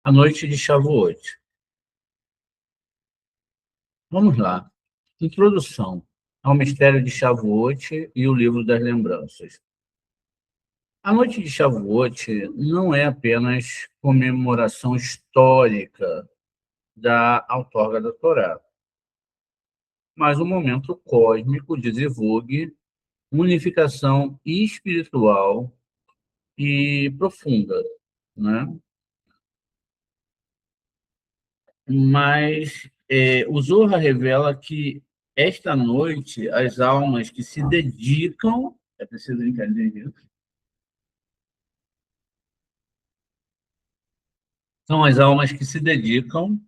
A Noite de Shavuot. Vamos lá. Introdução ao mistério de Shavuot e o livro das lembranças. A Noite de Shavuot não é apenas comemoração histórica da outorga da Torá, mas um momento cósmico de Zivug, unificação espiritual e profunda, né? Mas o Zohar revela que esta noite as almas que se dedicam, é preciso entender isso, são as almas que se dedicam,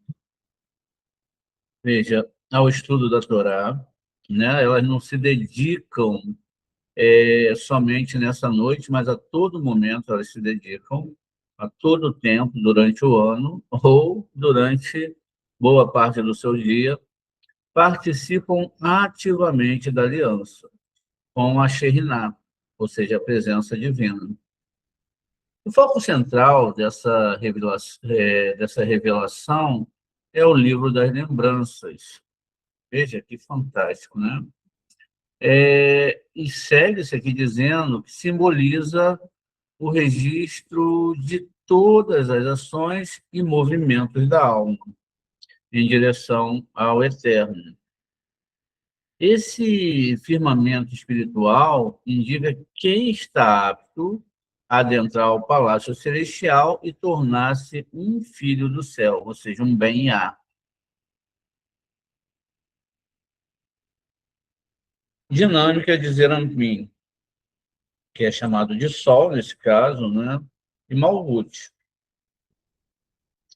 veja, ao estudo da Torá, né? Elas não se dedicam somente nessa noite, mas a todo momento elas se dedicam, a todo tempo, durante o ano, ou durante boa parte do seu dia, participam ativamente da aliança com a Shekhinah, ou seja, a presença divina. O foco central dessa revelação é o livro das lembranças. Veja que fantástico, né? E segue-se aqui dizendo que simboliza o registro de todas as ações e movimentos da alma em direção ao eterno. Esse firmamento espiritual indica quem está apto a adentrar o palácio celestial e tornar-se um filho do céu, ou seja, um Ben-Yah. Dinâmica de Zerampin, que é chamado de Sol, nesse caso, né? E Malhut.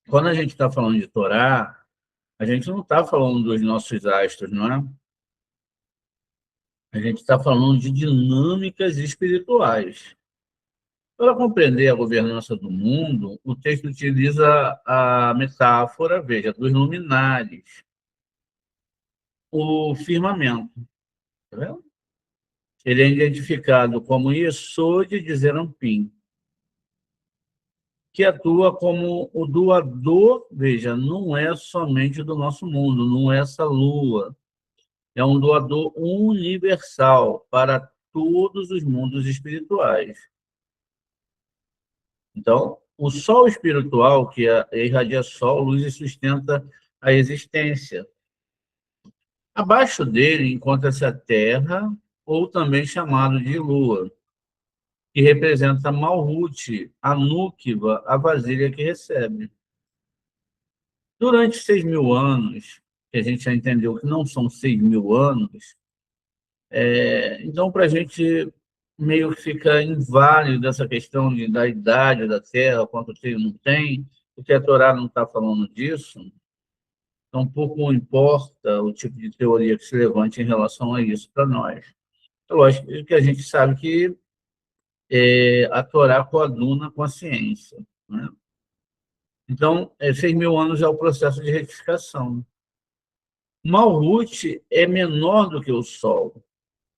Quando a gente está falando de Torá, a gente não está falando dos nossos astros, não é? A gente está falando de dinâmicas espirituais. Para compreender a governança do mundo, o texto utiliza a metáfora, veja, dos luminares, o firmamento. Tá vendo? Ele é identificado como Yesod de Zerampin, que atua como o doador, veja, não é somente do nosso mundo, não é essa lua, é um doador universal para todos os mundos espirituais. Então, o sol espiritual, que irradia sol, luz e sustenta a existência. Abaixo dele encontra-se a Terra, ou também chamado de Lua, que representa Malhut, a núquiva, a vasilha que recebe. Durante 6.000 anos, que a gente já entendeu que não são 6.000 anos, então, para a gente meio que fica inválido essa questão da idade da Terra, quanto tem ou não tem, porque a Torá não está falando disso, então pouco importa o tipo de teoria que se levante em relação a isso para nós. É lógico que a gente sabe que a Torá coaduna com a ciência, né? Então, 6.000 anos é o processo de retificação. Malhut é menor do que o Sol.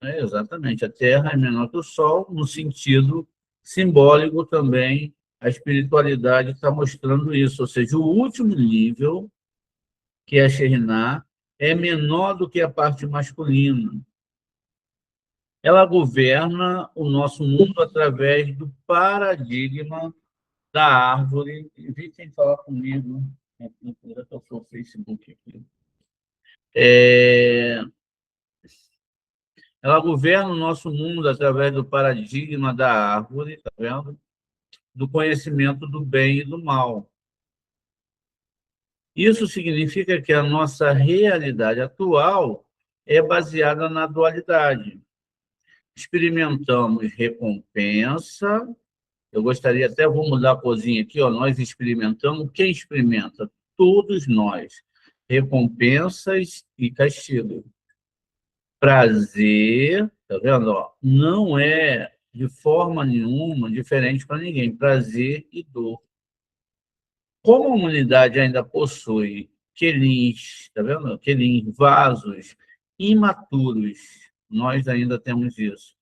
Exatamente, a Terra é menor que o Sol, no sentido simbólico também, a espiritualidade está mostrando isso, ou seja, o último nível, que é a Shekhinah, é menor do que a parte masculina. Ela governa o nosso mundo através do paradigma da árvore. Evitem falar comigo, já estou no Facebook aqui. Ela governa o nosso mundo através do paradigma da árvore, tá vendo? Do conhecimento do bem e do mal. Isso significa que a nossa realidade atual é baseada na dualidade. Experimentamos recompensa. Eu gostaria até, vou mudar a cozinha aqui, ó, nós experimentamos. Quem experimenta? Todos nós. Recompensas e castigo. Prazer, tá vendo? Ó, não é de forma nenhuma diferente para ninguém. Prazer e dor. Como a humanidade ainda possui quelins, tá vendo? Quelins, vasos imaturos, nós ainda temos isso.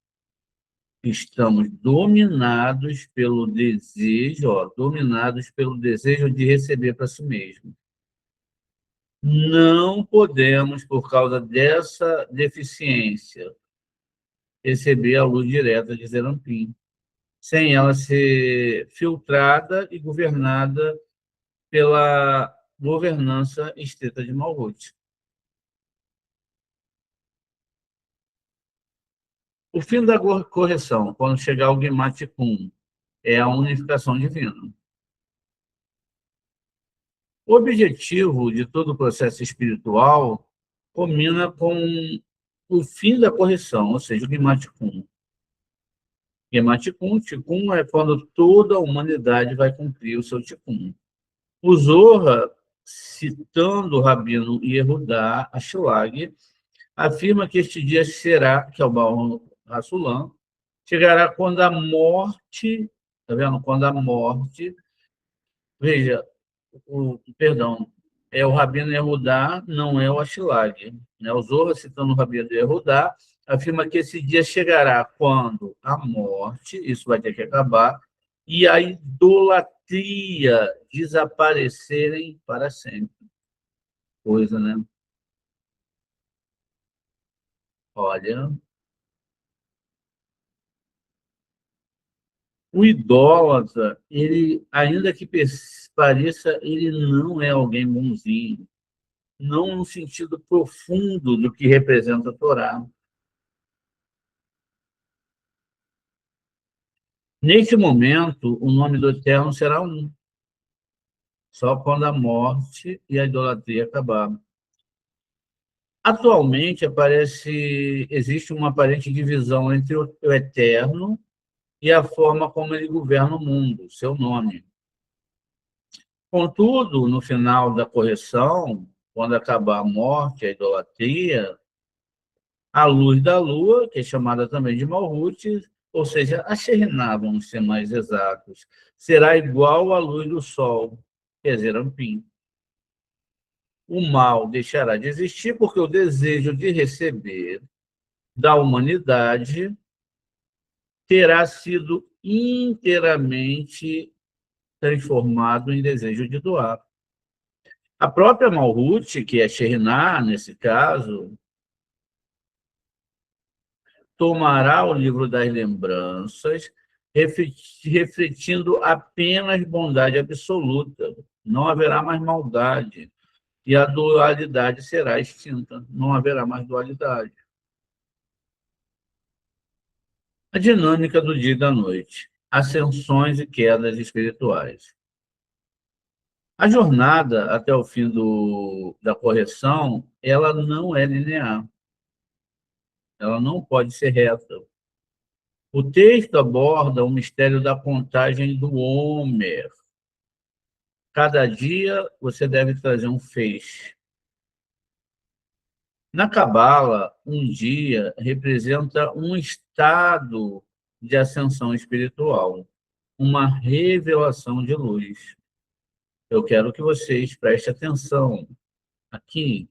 Estamos dominados pelo desejo, ó, dominados pelo desejo de receber para si mesmo. Não podemos, por causa dessa deficiência, receber a luz direta de Zerampim, sem ela ser filtrada e governada pela governança estrita de Malkuth. O fim da correção, quando chegar o Gematikum, é a unificação divina. O objetivo de todo o processo espiritual combina com o fim da correção, ou seja, o Gematikum. Gematikum, Tikkun, é quando toda a humanidade vai cumprir o seu Tikkun. O Zohar, citando o Rabino Yehudá Ashlag, afirma que este dia será, que é o Baal Hassulam, chegará quando a morte, tá vendo? Quando a morte, veja, perdão, é o Rabino Yehudá, não é o Ashlag. Né? O Zohar, citando o Rabino Yehudá, afirma que esse dia chegará quando a morte, isso vai ter que acabar, e a idolatria desaparecerem para sempre. Coisa, né? Olha, o idólatra, ele, ainda que pareça, ele não é alguém bonzinho, não no sentido profundo do que representa a Torá. Neste momento, o nome do Eterno será um, só quando a morte e a idolatria acabar. Atualmente, existe uma aparente divisão entre o Eterno e a forma como ele governa o mundo, seu nome. Contudo, no final da correção, quando acabar a morte, a idolatria, a luz da lua, que é chamada também de Malkuth, ou seja, a Shekhinah, vamos ser mais exatos, será igual à luz do sol, que é Zerampim. O mal deixará de existir porque o desejo de receber da humanidade terá sido inteiramente transformado em desejo de doar. A própria Malkuth, que é Shekhinah, nesse caso, tomará o livro das lembranças, refletindo apenas bondade absoluta. Não haverá mais maldade. E a dualidade será extinta. Não haverá mais dualidade. A dinâmica do dia e da noite. Ascensões e quedas espirituais. A jornada até o fim da correção, ela não é linear. Ela não pode ser reta. O texto aborda o mistério da contagem do Homer. Cada dia você deve trazer um feixe. Na Cabala, um dia representa um estado de ascensão espiritual, uma revelação de luz. Eu quero que vocês prestem atenção. Aqui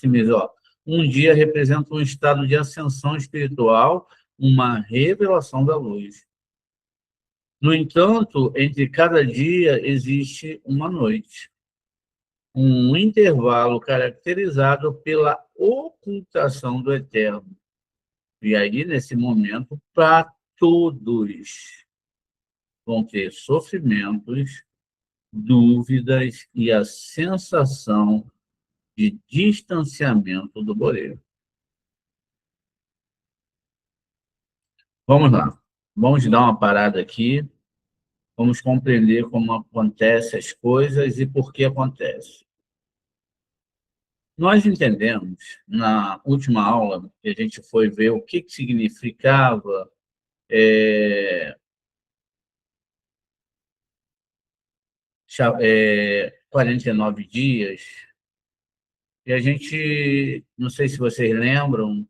mesmo, ó. Um dia representa um estado de ascensão espiritual, uma revelação da luz. No entanto, entre cada dia existe uma noite, um intervalo caracterizado pela ocultação do eterno. E aí, nesse momento, para todos vão ter sofrimentos, dúvidas e a sensação de distanciamento do Boré. Vamos lá. Vamos dar uma parada aqui. Vamos compreender como acontecem as coisas e por que acontece. Nós entendemos, na última aula, que a gente foi ver o que significava é, 49 dias, e a gente, não sei se vocês lembram,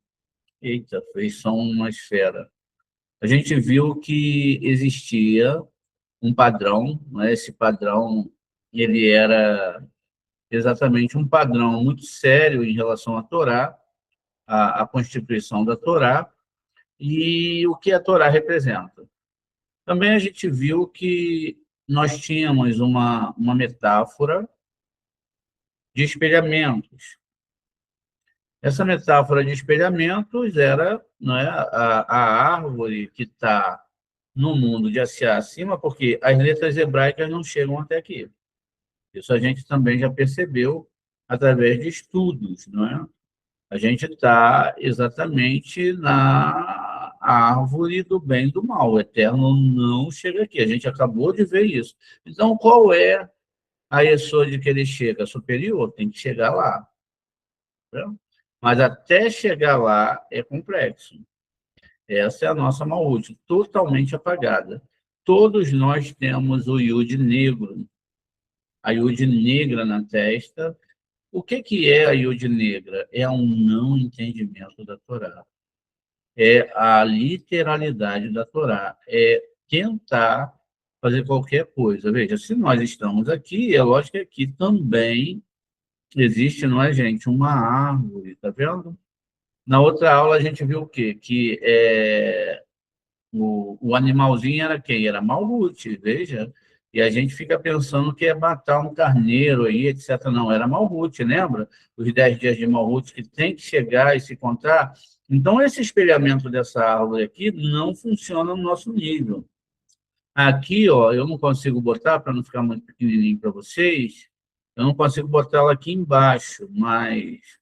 eita, fez só uma esfera. A gente viu que existia um padrão, né? Esse padrão ele era exatamente um padrão muito sério em relação à Torá, à constituição da Torá, e o que a Torá representa. Também a gente viu que nós tínhamos uma metáfora de espelhamentos. Essa metáfora de espelhamentos era, não é, a árvore que está no mundo de Asiá acima, porque as letras hebraicas não chegam até aqui. Isso a gente também já percebeu através de estudos, não é? A gente está exatamente na árvore do bem e do mal. O eterno não chega aqui. A gente acabou de ver isso. Então, qual é a de que ele chega? Superior, tem que chegar lá. Tá? Mas até chegar lá é complexo. Essa é a nossa Malhut, totalmente apagada. Todos nós temos o Yud negro, a Yud negra na testa. O que é a Yud negra? É um não entendimento da Torá. É a literalidade da Torá. É tentar fazer qualquer coisa. Veja, se nós estamos aqui, é lógico que aqui também existe, não é, gente, uma árvore, tá vendo? Na outra aula a gente viu o quê? Que o animalzinho era quem? Era Malhut, veja. E a gente fica pensando que é matar um carneiro aí, etc. Não, era Malhut, lembra? Os 10 dias de Malhut que tem que chegar e se encontrar. Então, esse espelhamento dessa árvore aqui não funciona no nosso nível. Aqui, ó, eu não consigo botar, para não ficar muito pequenininho para vocês, eu não consigo botar ela aqui embaixo, mas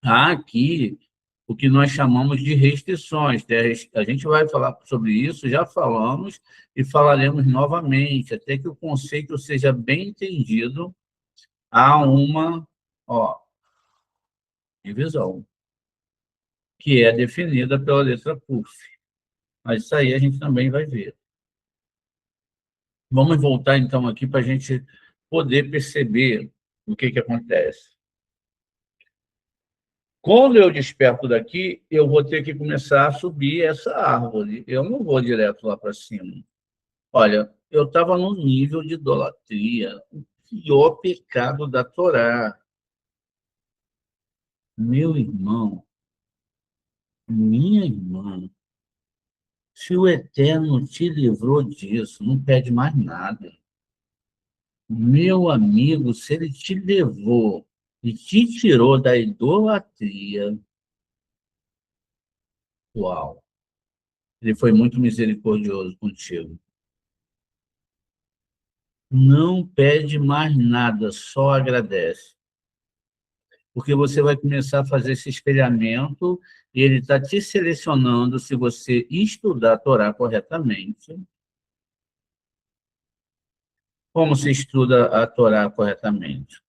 há aqui o que nós chamamos de restrições. A gente vai falar sobre isso, já falamos e falaremos novamente, até que o conceito seja bem entendido. Há uma, ó, divisão, que é definida pela letra PUF. Mas isso aí a gente também vai ver. Vamos voltar, então, aqui para a gente poder perceber o que acontece. Quando eu desperto daqui, eu vou ter que começar a subir essa árvore. Eu não vou direto lá para cima. Olha, eu estava num nível de idolatria, o pior pecado da Torá. Meu irmão, minha irmã, se o Eterno te livrou disso, não pede mais nada. Meu amigo, se ele te levou e te tirou da idolatria, uau, ele foi muito misericordioso contigo. Não pede mais nada, só agradece. Porque você vai começar a fazer esse espelhamento e ele está te selecionando se você estudar a Torá corretamente. Como se estuda a Torá corretamente?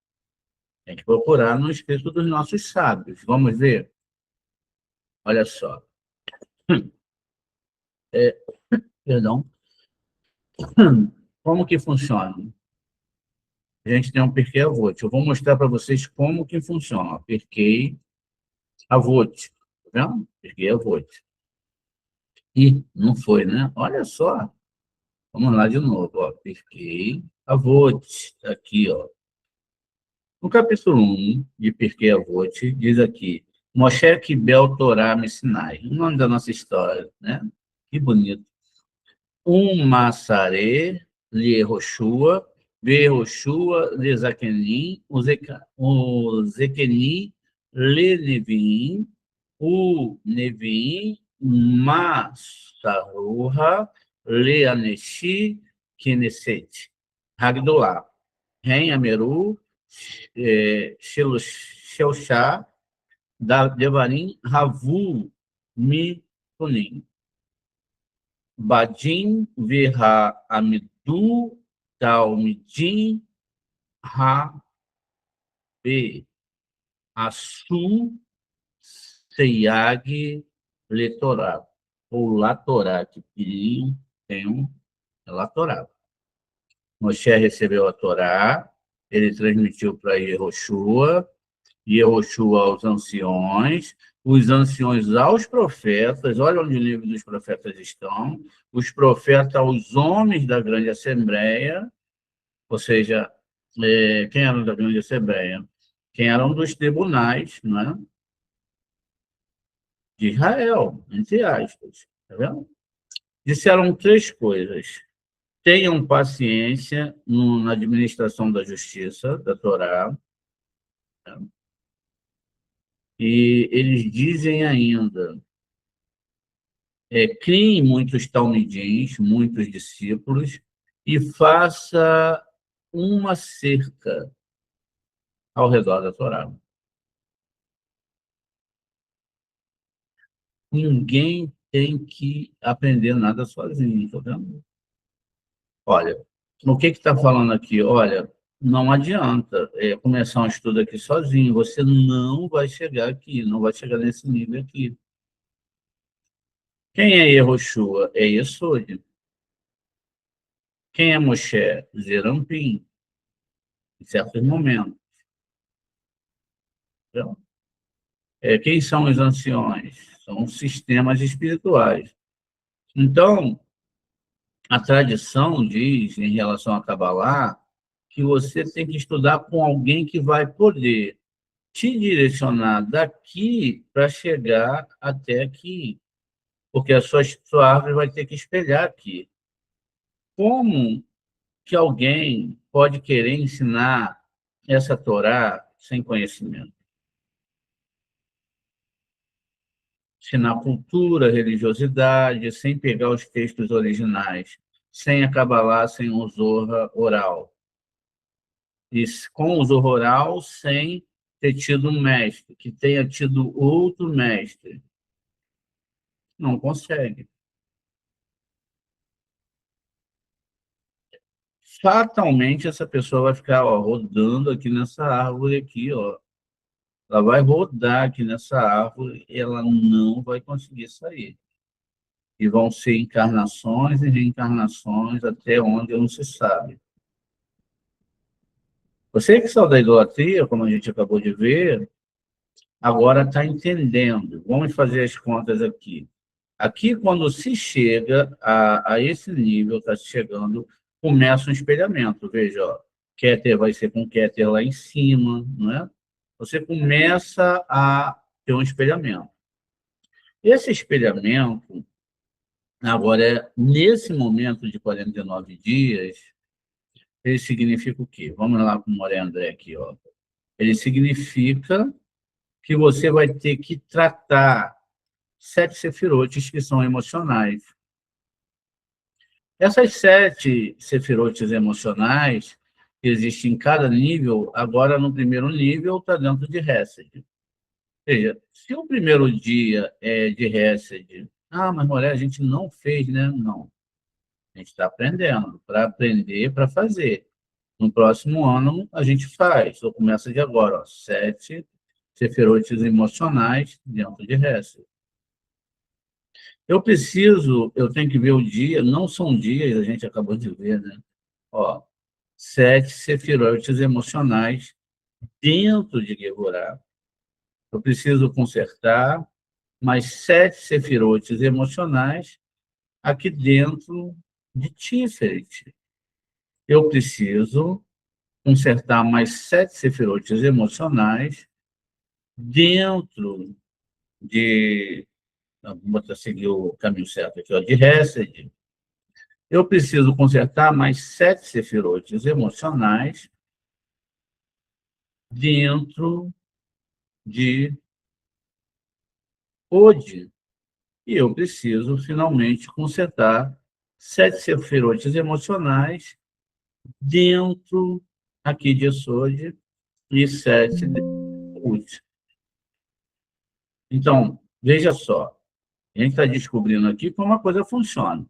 Tem que procurar no escrito dos nossos sábios. Vamos ver? Olha só. Perdão. Como que funciona? A gente tem um Pirkei Avot. Eu vou mostrar para vocês como que funciona. Pirkei Avot. Tá vendo? Pirkei Avot. Ih, não foi, né? Olha só. Vamos lá de novo. Ó. Pirkei Avot. Aqui, ó. No capítulo 1 de Pirkei Avot, diz aqui, Moshe Kibel Torá Messinai. O nome da nossa história, né? Que bonito. Massare li Yehoshua, Yehoshua le Zakenim, o Zekenim le Neviim, o Neviim Massaruha le Aneshi Knesset. Hagdolah. Ren Ameru, Sheushá, Devarim, Ravu, Mitunim. Badim, Verra, Amidu, Talmidim, Ra, B, Assu, Seiag, Letorá, ou Latorá, que queriam, tem um Latorá. Moshe recebeu a Torá, ele transmitiu para Yehoshua, Yehoshua aos anciões, os anciões aos profetas, olha onde o livro dos profetas estão, os profetas aos homens da grande assembleia, ou seja, quem eram da grande assembleia? Quem eram dos tribunais, não é? De Israel, entre aspas, tá vendo? Disseram três coisas. Tenham paciência na administração da justiça, da Torá, tá? E eles dizem ainda, criem muitos talmidins, muitos discípulos, e faça uma cerca ao redor da Torá. Ninguém tem que aprender nada sozinho, tá vendo? Olha, o que está falando aqui? Olha, não adianta começar um estudo aqui sozinho, você não vai chegar aqui, não vai chegar nesse nível aqui. Quem é Yehoshua? É Yesod. Quem é Moshe? Zerampim, em certos momentos. Então, quem são os anciões? São sistemas espirituais. Então, a tradição diz, em relação a Kabbalah, que você tem que estudar com alguém que vai poder te direcionar daqui para chegar até aqui, porque a sua árvore vai ter que espelhar aqui. Como que alguém pode querer ensinar essa Torá sem conhecimento? Ensinar cultura, religiosidade, sem pegar os textos originais, sem a Kabbalah, sem o Zohar oral. E com o Zohar oral, sem ter tido um mestre, que tenha tido outro mestre. Não consegue. Fatalmente, essa pessoa vai ficar rodando aqui nessa árvore aqui, ó. Ela vai rodar aqui nessa árvore e ela não vai conseguir sair. E vão ser encarnações e reencarnações até onde não se sabe. Você que saiu da idolatria, como a gente acabou de ver, agora está entendendo. Vamos fazer as contas aqui. Aqui, quando se chega a esse nível, está chegando, começa um espelhamento. Veja, ó, Keter vai ser com Keter lá em cima, não é? Você começa a ter um espelhamento. Esse espelhamento, agora, nesse momento de 49 dias, ele significa o quê? Vamos lá com o Moré André aqui, ó. Ele significa que você vai ter que tratar 7 sefirotes que são emocionais. Essas 7 sefirotes emocionais que existem em cada nível, agora no primeiro nível está dentro de Hesed. Ou seja, se o primeiro dia é de Hesed, mas mulher, a gente não fez, né? Não. A gente está aprendendo, para aprender, para fazer. No próximo ano, a gente faz. Ou começa de agora, ó, 7 sefirotes emocionais dentro de Hesed. Eu tenho que ver o dia, não são dias, a gente acabou de ver, né? Ó, 7 sefirotes emocionais dentro de Gevurah. Eu preciso consertar mais 7 sefirotes emocionais aqui dentro de Tiferet. Eu preciso consertar mais 7 sefirotes emocionais dentro de... Vou seguir o caminho certo aqui, ó, de Hesed. Eu preciso consertar mais 7 sefirotes emocionais dentro de Ode. E eu preciso, finalmente, consertar 7 sefirotes emocionais dentro aqui de Yesod e 7 de Ut. Então, veja só, a gente está descobrindo aqui como a coisa funciona.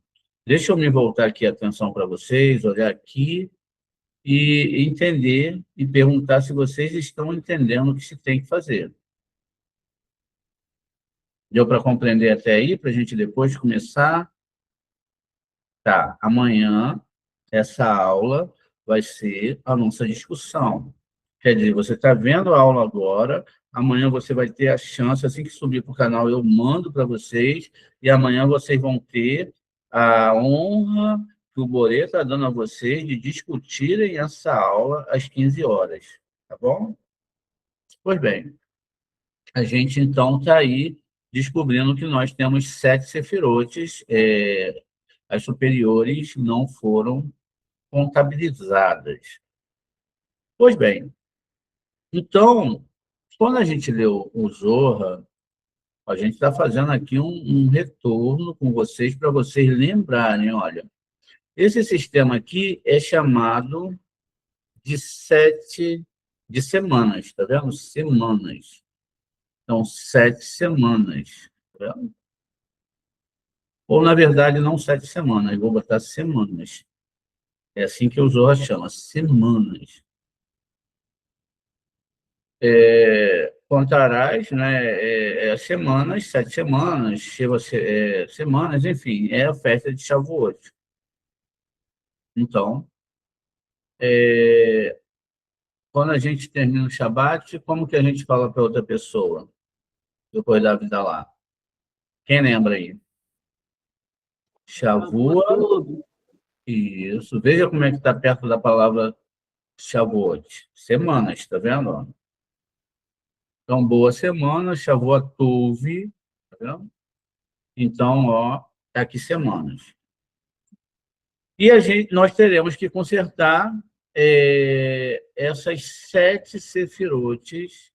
Deixa eu me voltar aqui a atenção para vocês, olhar aqui e entender e perguntar se vocês estão entendendo o que se tem que fazer. Deu para compreender até aí, para a gente depois começar? Tá, amanhã essa aula vai ser a nossa discussão. Quer dizer, você está vendo a aula agora, amanhã você vai ter a chance, assim que subir para o canal, eu mando para vocês, e amanhã vocês vão ter a honra que o Borê está dando a vocês de discutirem essa aula às 15 horas, tá bom? Pois bem, a gente então está aí descobrindo que nós temos 7 sefirotes, as superiores não foram contabilizadas. Pois bem, então, quando a gente leu o Zohar, a gente está fazendo aqui um retorno com vocês, para vocês lembrarem, olha, esse sistema aqui é chamado de 7 de semanas, está vendo? Semanas. Então, 7 semanas, tá vendo? Ou, na verdade, não 7 semanas, vou botar semanas. É assim que o Zohar chama, semanas. Contarás, né, semanas, 7 semanas, semanas, enfim, é a festa de Shavuot. Então, quando a gente termina o Shabat, como que a gente fala para outra pessoa, depois da vida lá? Quem lembra aí? Shavuot, isso. Veja como é que está perto da palavra Shavuot. Semanas, está vendo? Então, boa semana, Shavuot Tov, tá vendo? Então, ó, tá aqui semanas. E nós teremos que consertar essas 7 sefirotes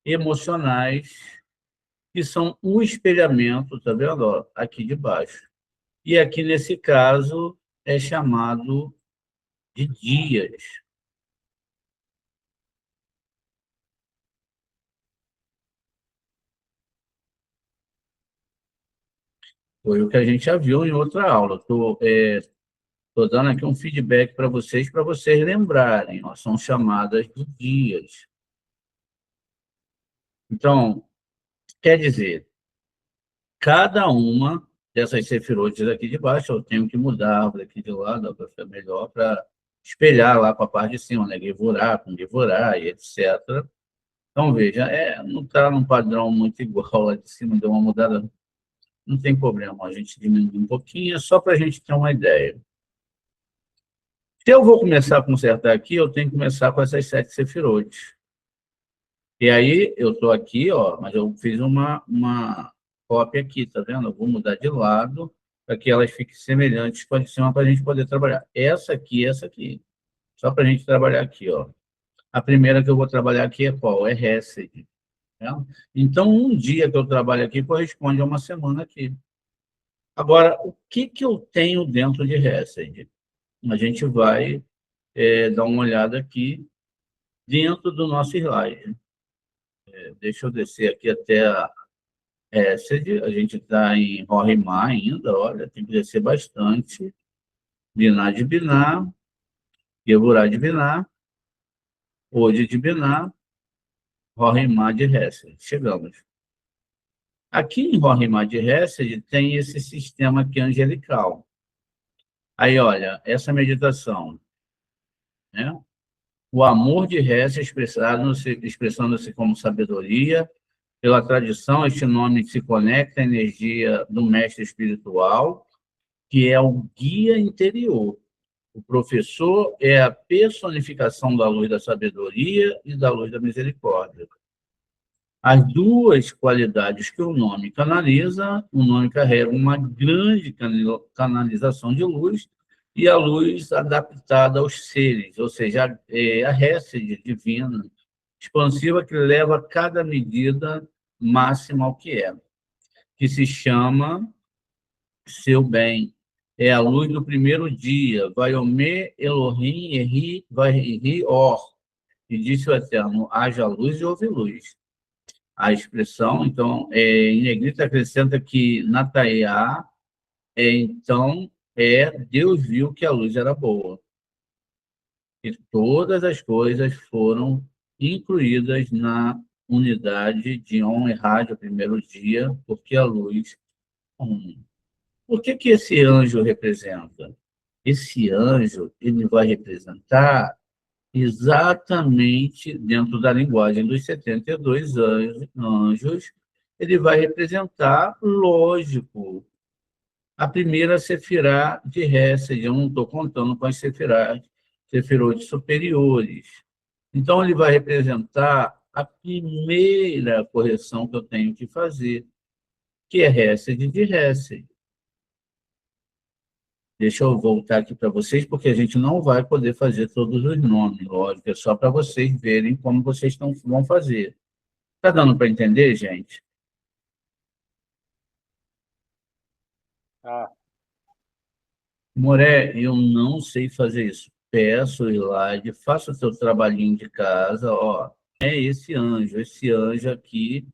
emocionais, que são um espelhamento, tá vendo? Ó, aqui de baixo. E aqui, nesse caso, é chamado de dias. Foi o que a gente já viu em outra aula. Estou dando aqui um feedback para vocês lembrarem. Ó, são chamadas de dias. Então, quer dizer, cada uma dessas sefirotes aqui de baixo, eu tenho que mudar daqui de lado para ficar melhor, para espelhar lá para a parte de cima, né? Gevurah, com Gevurah e etc. Então, veja, não está num padrão muito igual lá de cima, deu uma mudada, não tem problema, a gente diminui um pouquinho, é só para a gente ter uma ideia. Se eu vou começar a consertar aqui, eu tenho que começar com essas 7 sefirotes. E aí, eu estou aqui, ó, mas eu fiz uma cópia aqui, tá vendo? Eu vou mudar de lado para que elas fiquem semelhantes com a de cima, para a gente poder trabalhar. Essa aqui. Só para a gente trabalhar aqui, ó. A primeira que eu vou trabalhar aqui é qual? É Hesed. Tá? Então, um dia que eu trabalho aqui corresponde a uma semana aqui. Agora, o que eu tenho dentro de Hesed? A gente vai dar uma olhada aqui dentro do nosso slide. Deixa eu descer aqui até a Hesed. A gente está em Rorimá ainda, olha, tem que descer bastante. Biná de Biná, Geburá de Biná, Ode de Biná, Rorimá de Hesed. Chegamos. Aqui em Rorimá de Hesed tem esse sistema aqui angelical. Aí, olha, essa meditação, né? O amor de Hesed expressando-se como sabedoria. Pela tradição, este nome se conecta à energia do mestre espiritual, que é o guia interior. O professor é a personificação da luz da sabedoria e da luz da misericórdia. As duas qualidades que o nome canaliza, o nome carrega uma grande canalização de luz e a luz adaptada aos seres, ou seja, a Hesed divina, expansiva, que leva cada medida máxima ao que se chama seu bem. É a luz do primeiro dia. Vaiomê Elohim Erri Vaihi Or. E disse o Eterno, haja luz e houve luz. A expressão, então, em negrita acrescenta que Nataiá Então, Deus viu que a luz era boa. E todas as coisas foram incluídas na unidade de On e Rádio, primeiro dia, porque a luz... Por que esse anjo representa? Esse anjo, ele vai representar exatamente dentro da linguagem dos 72 anjos, ele vai representar, lógico, a primeira sefirá de Hesed. Eu não estou contando com as sefirot superiores. Então, ele vai representar a primeira correção que eu tenho que fazer, que é Hesed de Hesed. Deixa eu voltar aqui para vocês, porque a gente não vai poder fazer todos os nomes, lógico, é só para vocês verem como vocês vão fazer. Está dando para entender, gente? Moré, eu não sei fazer isso. Peço, Elaide, faça o seu trabalhinho de casa, ó. É esse anjo aqui,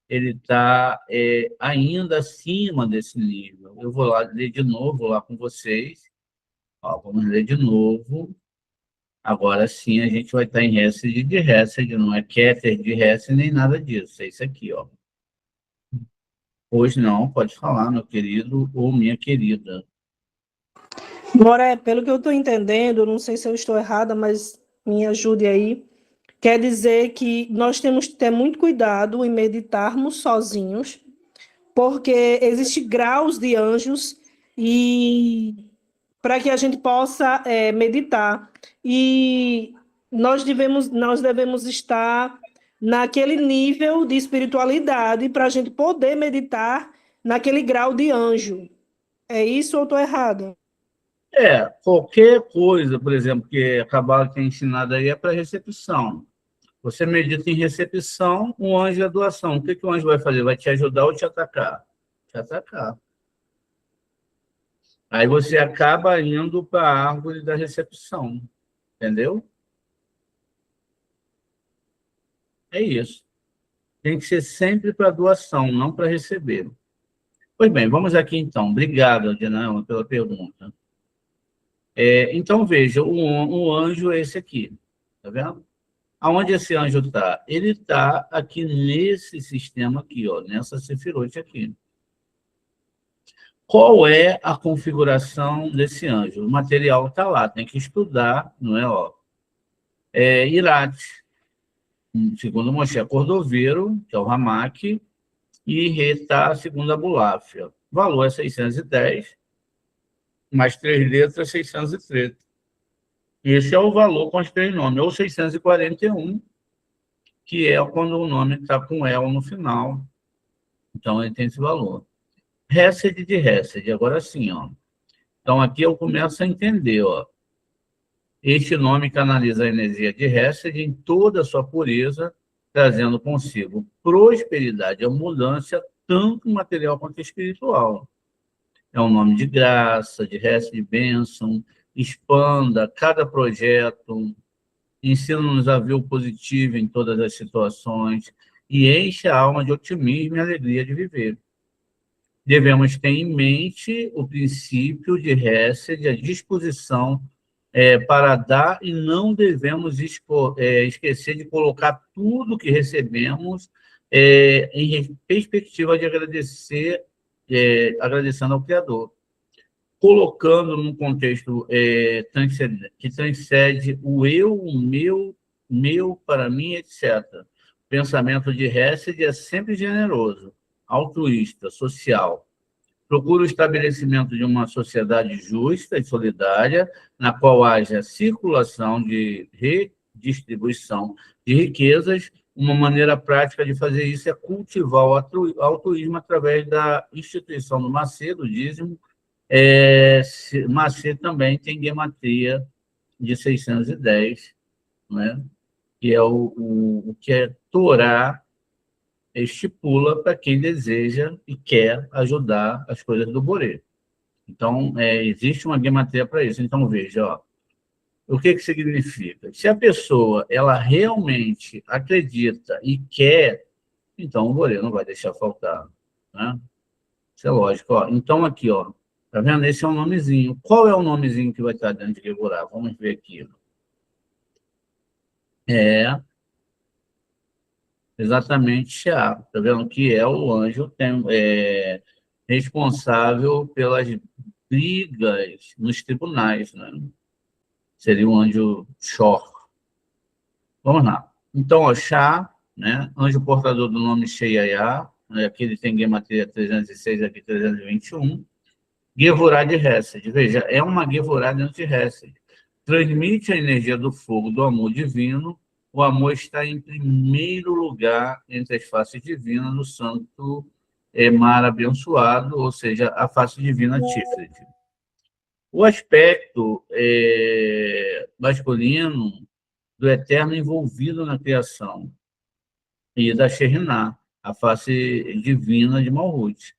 ele está ainda acima desse nível. Eu vou lá ler de novo lá com vocês. Ó, vamos ler de novo. Agora sim a gente vai estar em Hesed de Hesed, não é Keter de Hesed, nem nada disso. É isso aqui, ó. Hoje não, pode falar, meu querido ou minha querida. Moré, pelo que eu estou entendendo, não sei se eu estou errada, mas me ajude aí. Quer dizer que nós temos que ter muito cuidado em meditarmos sozinhos, porque existem graus de anjos e para que a gente possa meditar. E nós devemos estar naquele nível de espiritualidade para a gente poder meditar naquele grau de anjo. É isso ou estou errada? Qualquer coisa, por exemplo, que a Cabala tem ensinado aí é para recepção. Você medita em recepção, um anjo é doação. O que o anjo vai fazer? Vai te ajudar ou te atacar? Te atacar. Aí você acaba indo para a árvore da recepção. Entendeu? É isso. Tem que ser sempre para doação, não para receber. Pois bem, vamos aqui então. Obrigado, Adinaela, pela pergunta. Então, veja, o anjo é esse aqui. Está vendo? Aonde esse anjo está? Ele está aqui nesse sistema aqui, ó, nessa sefirote aqui. Qual é a configuração desse anjo? O material está lá, tem que estudar, não é? Ó. Irat, segundo Moshe Cordoveiro, que é o Ramak, e Retá, segundo a Buláfia. O valor é 610, mais 3 letras, 613. Esse é o valor com os 3 nomes, ou 641, que é quando o nome está com El no final. Então, ele tem esse valor. Hesed de Hesed, agora sim, ó. Então, aqui eu começo a entender, ó. Este nome canaliza a energia de Hesed em toda a sua pureza, trazendo consigo prosperidade e abundância, tanto material quanto espiritual. É um nome de graça, de Hesed, de bênção, expanda cada projeto, ensina-nos a ver o positivo em todas as situações e enche a alma de otimismo e alegria de viver. Devemos ter em mente o princípio de Hesed, a disposição para dar, e não devemos esquecer de colocar tudo que recebemos em perspectiva de agradecer, agradecendo ao Criador, colocando num contexto que transcende o eu, o meu, para mim, etc. O pensamento de Hesed é sempre generoso, altruísta, social. Procura o estabelecimento de uma sociedade justa e solidária, na qual haja circulação de redistribuição de riquezas. Uma maneira prática de fazer isso é cultivar o altruísmo através da instituição do Macedo, do dízimo. Macedo também tem gematria de 610, né? Que é o que é Torá, estipula para quem deseja e quer ajudar as coisas do Boré. Então, existe uma gematria para isso. Então, veja, ó, o que significa? Se a pessoa ela realmente acredita e quer, então o Boré não vai deixar faltar. Né? Isso é lógico. Ó. Então, aqui, ó, Tá vendo? Esse é um nomezinho. Qual é o nomezinho que vai estar dentro de Gevurah? Vamos ver aqui. É exatamente Sheá. Tá vendo? Que é o anjo responsável pelas brigas nos tribunais, né? Seria o anjo Shor. Vamos lá. Então, ó, Shá, né? Anjo portador do nome Sheiayá, né? Aqui ele tem Gematria 306, aqui 321. Gevurah de Hesed. Veja, é uma Gevurah dentro de Hesed. Transmite a energia do fogo do amor divino. O amor está em primeiro lugar entre as faces divinas do santo mar abençoado, ou seja, a face divina Tiferet. O aspecto masculino do eterno envolvido na criação e da Shekhinah, a face divina de Malhut.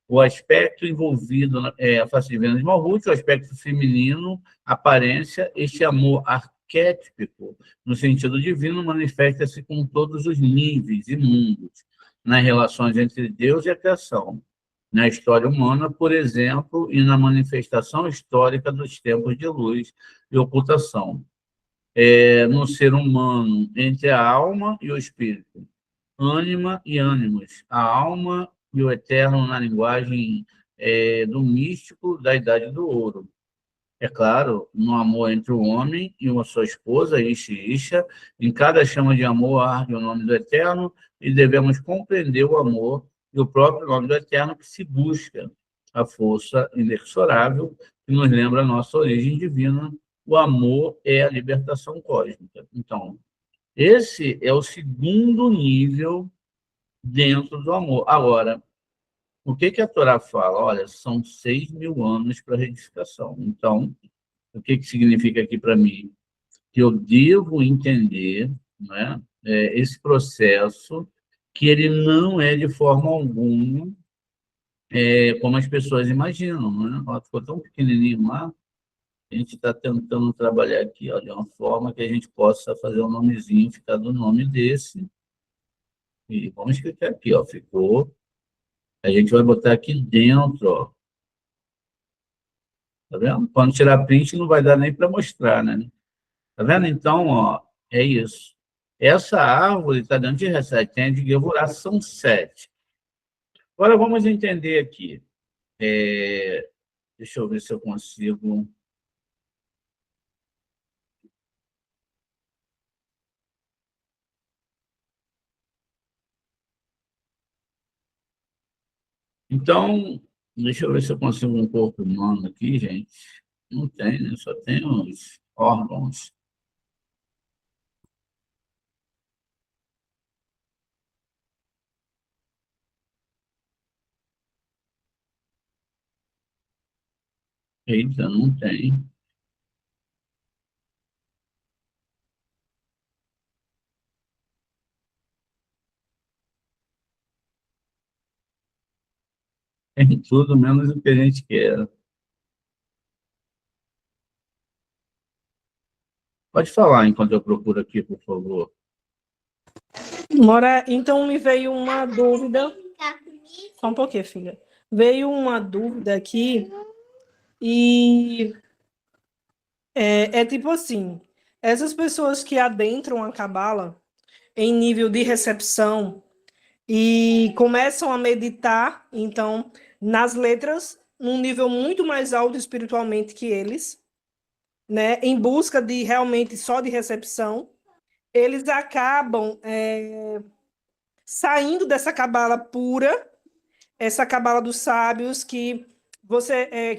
O aspecto envolvido, a face divina de Malhut, o aspecto feminino, aparência, este amor arquétipico, no sentido divino, manifesta-se com todos os níveis e mundos, nas relações entre Deus e a criação, na história humana, por exemplo, e na manifestação histórica dos tempos de luz e ocultação, no ser humano, entre a alma e o espírito, ânima e ânimos, a alma e o eterno na linguagem do místico da Idade do Ouro. É claro, no amor entre o homem e a sua esposa, Isha e Isha, em cada chama de amor arde o nome do Eterno e devemos compreender o amor e o próprio nome do Eterno que se busca, a força inexorável que nos lembra a nossa origem divina. O amor é a libertação cósmica. Então, esse é o segundo nível dentro do amor. Agora, o que a Torá fala? Olha, são 6.000 anos para a reedificação. Então, o que significa aqui para mim? Que eu devo entender, né, esse processo, que ele não é de forma alguma como as pessoas imaginam. Né? Ela ficou tão pequenininho lá, a gente está tentando trabalhar aqui ó, de uma forma que a gente possa fazer um nomezinho, ficar do nome desse. E vamos clicar aqui, ó, ficou. A gente vai botar aqui dentro, ó. Tá vendo? Quando tirar print não vai dar nem para mostrar, né? Tá vendo? Então, ó, é isso. Essa árvore está dentro de Hesed, tem a de Gevurah, são 7. Agora vamos entender aqui. Deixa eu ver se eu consigo. Então, deixa eu ver se eu consigo um corpo humano aqui, gente. Não tem, né? Só tem os órgãos. Eita, não tem. Tem tudo menos o que a gente quer. Pode falar enquanto eu procuro aqui, por favor. Mora, então me veio uma dúvida. Só um pouquinho, filha. Veio uma dúvida aqui e é tipo assim, essas pessoas que adentram a cabala em nível de recepção e começam a meditar, então, nas letras, num nível muito mais alto espiritualmente que eles, né, em busca de realmente só de recepção, eles acabam saindo dessa cabala pura, essa cabala dos sábios, que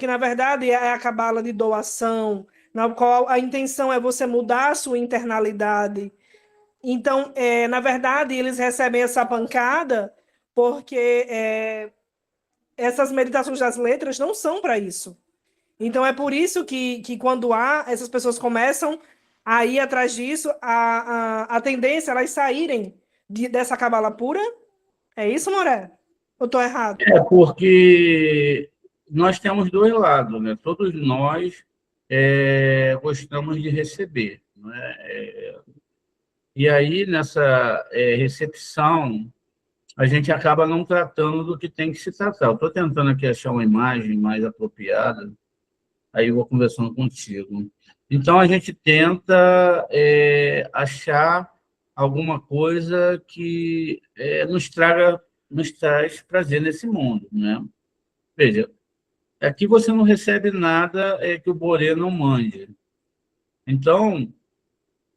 na verdade é a cabala de doação, na qual a intenção é você mudar a sua internalidade. Então, na verdade, eles recebem essa pancada porque essas meditações das letras não são para isso. Então, é por isso que quando essas pessoas começam a ir atrás disso, a tendência é elas saírem dessa cabala pura. É isso, Moré? Eu estou errado? É porque nós temos dois lados, né? Todos nós gostamos de receber, né? E aí, nessa recepção, a gente acaba não tratando do que tem que se tratar. Eu estou tentando aqui achar uma imagem mais apropriada, aí eu vou conversando contigo. Então, a gente tenta achar alguma coisa que nos traz prazer nesse mundo, né? Veja, aqui você não recebe nada que o Boré não mande. Então,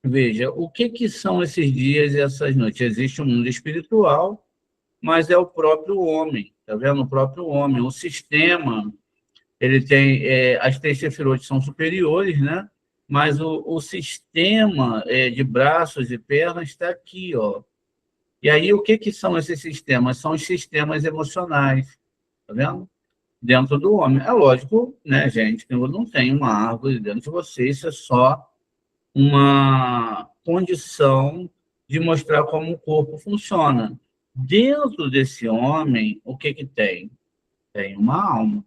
veja, o que são esses dias e essas noites? Existe um mundo espiritual, mas é o próprio homem, tá vendo? O próprio homem. O sistema, ele tem... as três sefirotes são superiores, né? Mas o sistema de braços e pernas está aqui, ó. E aí, o que são esses sistemas? São os sistemas emocionais, tá vendo? Dentro do homem. É lógico, né, gente, que não tem uma árvore dentro de você, isso é só uma condição de mostrar como o corpo funciona. Dentro desse homem, o que tem? Tem uma alma,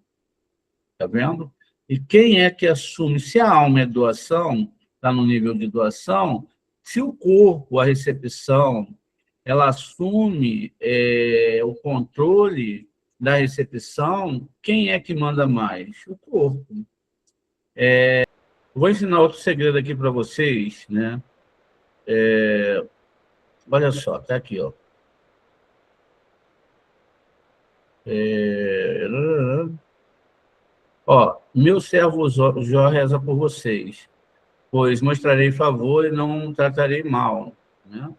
tá vendo? E quem é que assume? Se a alma é doação, está no nível de doação, se o corpo, a recepção, ela assume o controle da recepção, quem é que manda mais? O corpo. Vou ensinar outro segredo aqui para vocês, né? Olha só, tá aqui, ó. Ó, meu servo Jó reza por vocês, pois mostrarei favor e não tratarei mal, né?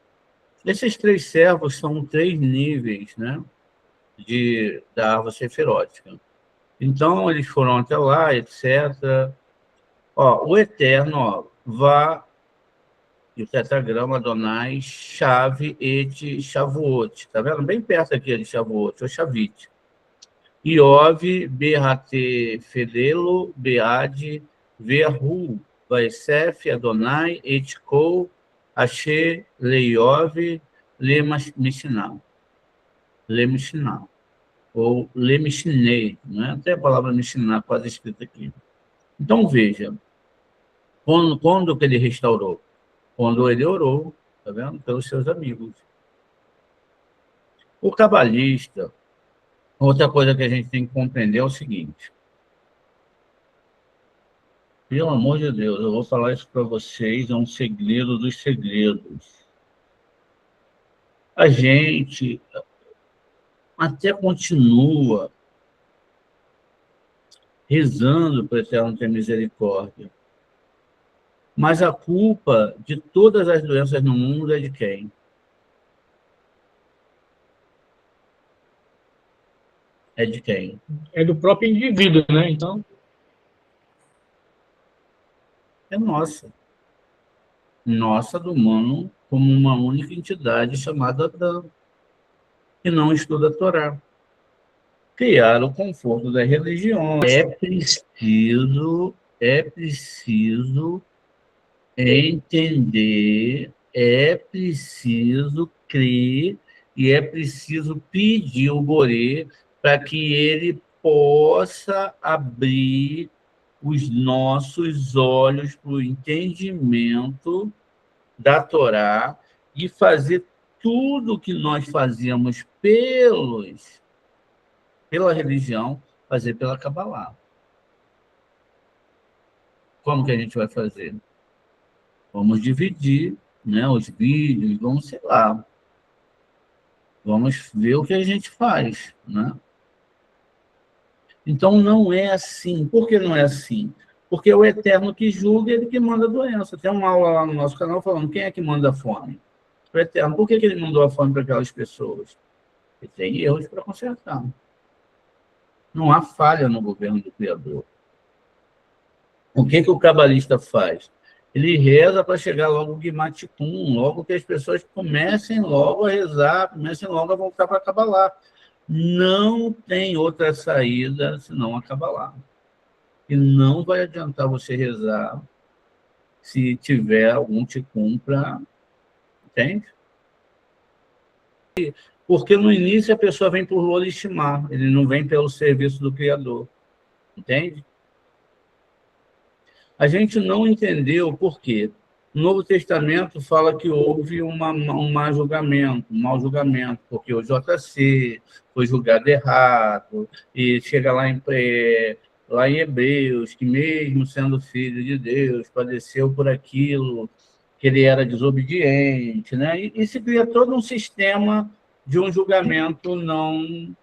Esses três servos são três níveis, né, da árvore sefirótica. Então, eles foram até lá, etc. Ó, o Eterno, ó, Vá, e o tetragrama Adonai, Chave, Et, Shavuot. Tá vendo? Bem perto aqui de Shavuot, ou Shavit. Iov, Berate, Fedelo, Beade, Verhu, Vaisef, Adonai, Etkou, Ashe, Leiov, Lemishinah. Lemishinah. Ou Lemishinei, né? Tem a palavra Mishinah quase escrita aqui. Então, veja, quando que ele restaurou? Quando ele orou, tá vendo? Pelos seus amigos. O cabalista, outra coisa que a gente tem que compreender é o seguinte. Pelo amor de Deus, eu vou falar isso para vocês, é um segredo dos segredos. A gente até continua rezando para o Eterno ter misericórdia, mas a culpa de todas as doenças no mundo é de quem? É de quem? É do próprio indivíduo, né? Então, é nossa. Nossa, do humano, como uma única entidade chamada Adão, que não estuda a Torá. Criar o conforto da religião. É preciso entender, é preciso crer e é preciso pedir o Boré para que ele possa abrir os nossos olhos para o entendimento da Torá e fazer tudo o que nós fazíamos pela religião, fazer pela Kabbalah. Como que a gente vai fazer? Vamos dividir, né, os vídeos, vamos, sei lá, vamos ver o que a gente faz, né? Então, não é assim. Por que não é assim? Porque é o Eterno que julga, ele que manda a doença. Tem uma aula lá no nosso canal falando quem é que manda a fome. O Eterno. Por que ele mandou a fome para aquelas pessoas? Ele tem erros para consertar. Não há falha no governo do Criador. O que o cabalista faz? Ele reza para chegar logo o Guimaticum, logo que as pessoas comecem logo a rezar, comecem logo a voltar para Kabbalah. Não tem outra saída senão a Kabbalah. E não vai adiantar você rezar se tiver algum ticum para... Entende? Porque no início a pessoa vem por Lolishimar, ele não vem pelo serviço do Criador. Entende? A gente não entendeu por quê. O Novo Testamento fala que houve um mau julgamento, porque o JC foi julgado errado, e chega lá em Hebreus, que mesmo sendo filho de Deus, padeceu por aquilo, que ele era desobediente, né? E se cria todo um sistema de um julgamento não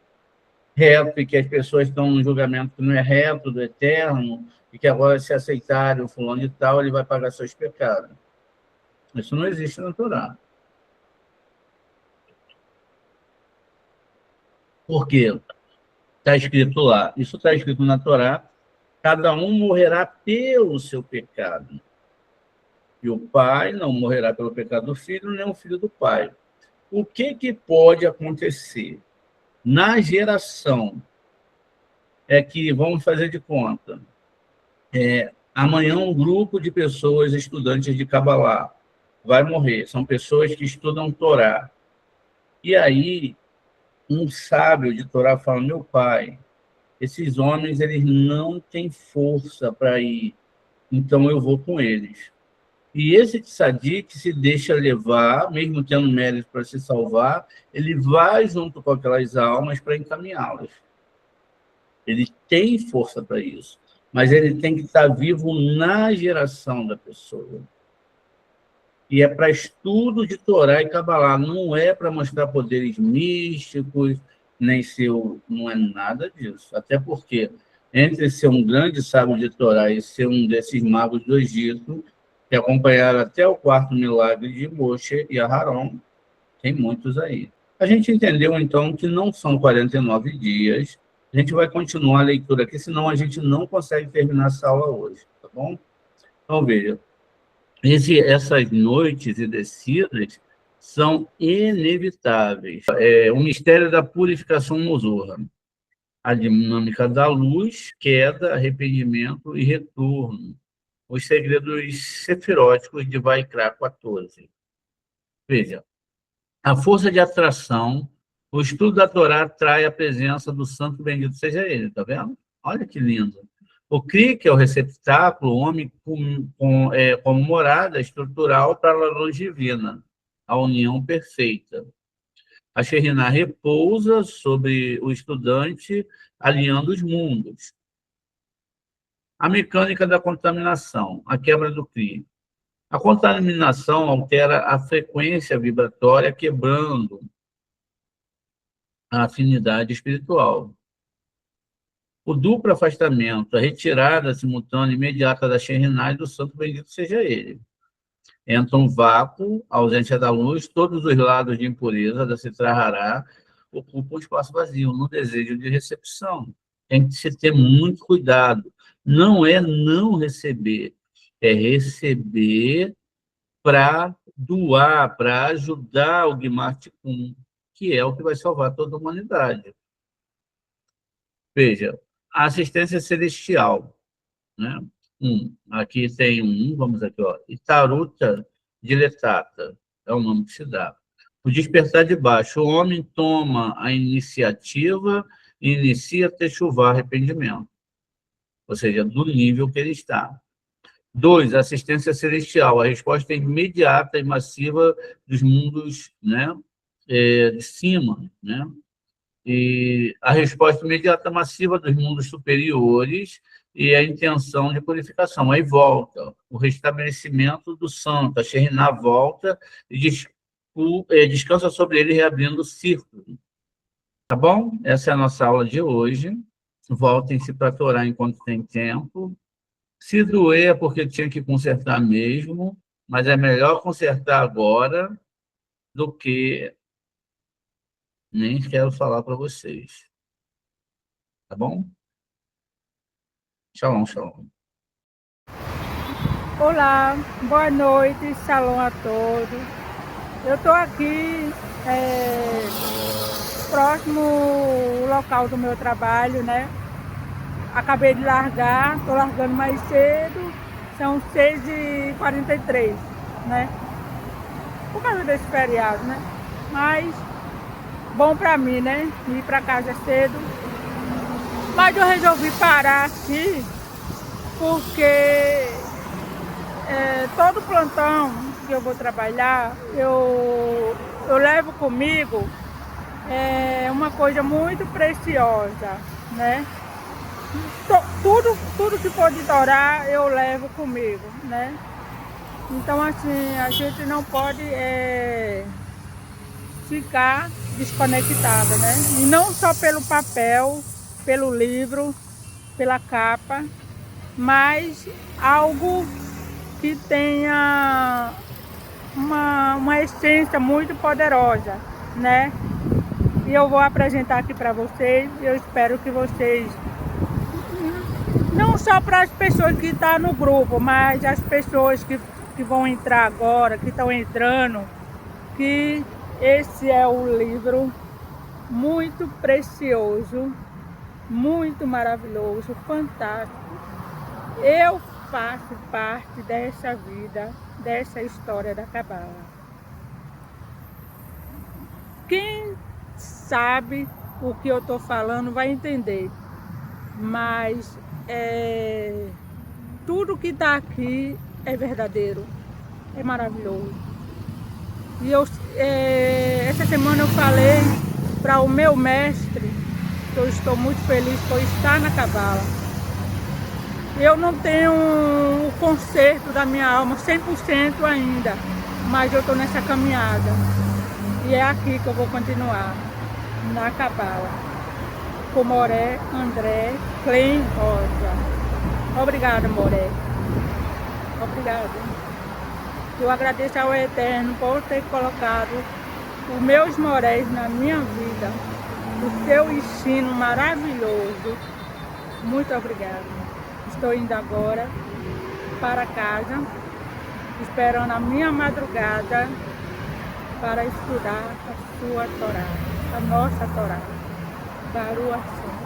reto, e que as pessoas estão num julgamento que não é reto, do eterno, e que agora, se aceitarem o fulano de tal, ele vai pagar seus pecados. Isso não existe na Torá. Por quê? Está escrito lá. Isso está escrito na Torá. Cada um morrerá pelo seu pecado. E o pai não morrerá pelo pecado do filho, nem o filho do pai. O que pode acontecer? Na geração, é que, vamos fazer de conta, amanhã um grupo de pessoas, estudantes de Cabalá, vai morrer. São pessoas que estudam Torá. E aí, um sábio de Torá fala: meu pai, esses homens eles não têm força para ir, então eu vou com eles. E esse tzadik se deixa levar, mesmo tendo mérito para se salvar, ele vai junto com aquelas almas para encaminhá-las. Ele tem força para isso, mas ele tem que estar vivo na geração da pessoa. E é para estudo de Torá e Cabalá, não é para mostrar poderes místicos, nem não é nada disso. Até porque, entre ser um grande sábio de Torá e ser um desses magos do Egito, que acompanharam até o 4º milagre de Moshe e Aharon, tem muitos aí. A gente entendeu, então, que não são 49 dias. A gente vai continuar a leitura aqui, senão a gente não consegue terminar essa aula hoje, tá bom? Então, veja. Essas noites e descidas são inevitáveis. O mistério da purificação Mozorra, a dinâmica da luz, queda, arrependimento e retorno, os segredos sefiróticos de Vaikra 14. Veja, a força de atração, o estudo da Torá atrai a presença do santo bendito seja ele, tá vendo? Olha que lindo. O CRI, que é o receptáculo, o homem como morada estrutural para a luz divina, a união perfeita. A Shekhinah repousa sobre o estudante, alinhando os mundos. A mecânica da contaminação, a quebra do CRI. A contaminação altera a frequência vibratória, quebrando a afinidade espiritual. O duplo afastamento, a retirada simultânea e imediata da Shekhinah e do santo bendito seja ele. Entra um vácuo, a ausência da luz, todos os lados de impureza da Sitra Hará ocupam um espaço vazio, no desejo de recepção. Tem que se ter muito cuidado. Não é não receber, é receber para doar, para ajudar o Guimar Tikkun, que é o que vai salvar toda a humanidade. Veja, a assistência celestial, né? Aqui tem vamos aqui, ó, Itaruta Diletata, é o nome que se dá. O despertar de baixo, o homem toma a iniciativa e inicia a techuvá, arrependimento, ou seja, do nível que ele está. 2, assistência celestial, a resposta imediata e massiva dos mundos, né, de cima, né? E a resposta imediata massiva dos mundos superiores e a intenção de purificação. Aí volta o restabelecimento do santo, a Shekhinah volta e descansa sobre ele, reabrindo o círculo. Tá bom? Essa é a nossa aula de hoje. Voltem-se para a Torá enquanto tem tempo. Se doer é porque tinha que consertar mesmo, mas é melhor consertar agora do que... Nem quero falar para vocês. Tá bom? Shalom, shalom. Olá, boa noite, shalom a todos. Eu estou aqui próximo ao local do meu trabalho, né? Acabei de largar, estou largando mais cedo, são 6h43, né? Por causa desse feriado, né? Mas bom para mim, né? Ir para casa cedo. Mas eu resolvi parar aqui porque todo plantão que eu vou trabalhar, eu levo comigo uma coisa muito preciosa, né? Tudo que pode dourar, eu levo comigo, né? Então, assim, a gente não pode ficar desconectada, né? E não só pelo papel, pelo livro, pela capa, mas algo que tenha uma essência muito poderosa, né? E eu vou apresentar aqui para vocês. Eu espero que vocês, não só para as pessoas que estão no grupo, mas as pessoas que vão entrar agora, que estão entrando, que esse é um livro muito precioso, muito maravilhoso, fantástico. Eu faço parte dessa vida, dessa história da Cabala. Quem sabe o que eu estou falando vai entender, mas tudo que está aqui é verdadeiro, é maravilhoso. E essa semana eu falei para o meu mestre que eu estou muito feliz por estar na Cabala. Eu não tenho o conserto da minha alma 100% ainda, mas eu estou nessa caminhada. E é aqui que eu vou continuar, na Cabala, com Moré, André, Clem, Rosa. Obrigada, Moré. Obrigada. Eu agradeço ao Eterno por ter colocado os meus Morés na minha vida, o seu ensino maravilhoso. Muito obrigada. Estou indo agora para casa, esperando a minha madrugada para estudar a sua Torá, a nossa Torá, Baruch Hashem.